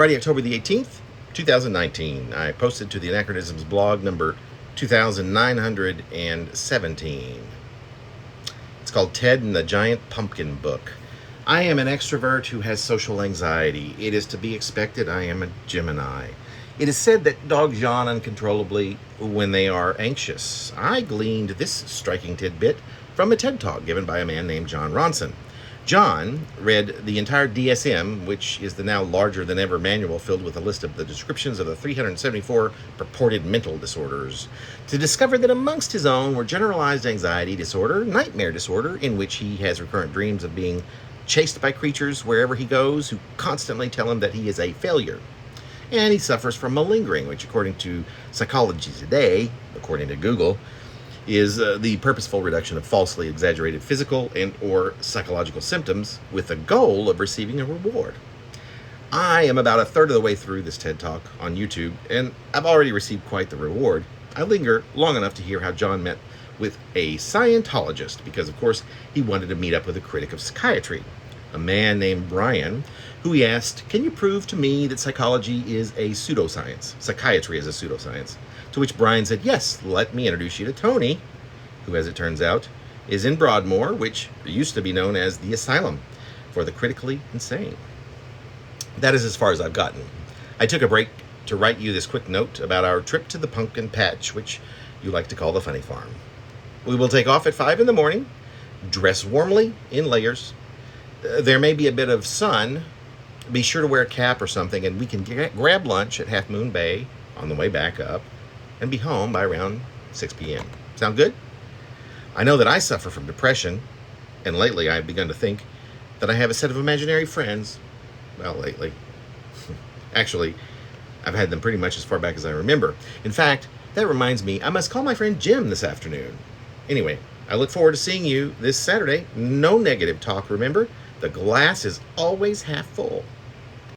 Friday, October the 18th, 2019. I posted to the Anachronisms blog number 2917. It's called Ted and the Giant Pumpkin Book. I am an extrovert who has social anxiety. It is to be expected. I am a Gemini. It is said that dogs yawn uncontrollably when they are anxious. I gleaned this striking tidbit from a TED Talk given by a man named John Ronson. John read the entire DSM, which is the now larger-than-ever manual filled with a list of the descriptions of the 374 purported mental disorders, to discover that amongst his own were generalized anxiety disorder, nightmare disorder, in which he has recurrent dreams of being chased by creatures wherever he goes who constantly tell him that he is a failure. And he suffers from malingering, which according to Psychology Today, according to Google, is the purposeful reduction of falsely exaggerated physical and or psychological symptoms with the goal of receiving a reward. I am about a third of the way through this TED Talk on YouTube, and I've already received quite the reward. I linger long enough to hear how John met with a Scientologist, because of course he wanted to meet up with a critic of psychiatry, a man named Brian, who he asked, "Can you prove to me that psychology is a pseudoscience, psychiatry is a pseudoscience?" To which Brian said, "Yes, let me introduce you to Tony," who, as it turns out, is in Broadmoor, which used to be known as the Asylum for the Critically Insane. That is as far as I've gotten. I took a break to write you this quick note about our trip to the pumpkin patch, which you like to call the funny farm. We will take off at 5 in the morning, dress warmly in layers. There may be a bit of sun. Be sure to wear a cap or something, and we can grab lunch at Half Moon Bay on the way back up and be home by around 6 p.m. Sound good? I know that I suffer from depression, and lately I've begun to think that I have a set of imaginary friends. Well, lately. Actually, I've had them pretty much as far back as I remember. In fact, that reminds me, I must call my friend Jim this afternoon. Anyway, I look forward to seeing you this Saturday. No negative talk, remember? The glass is always half full.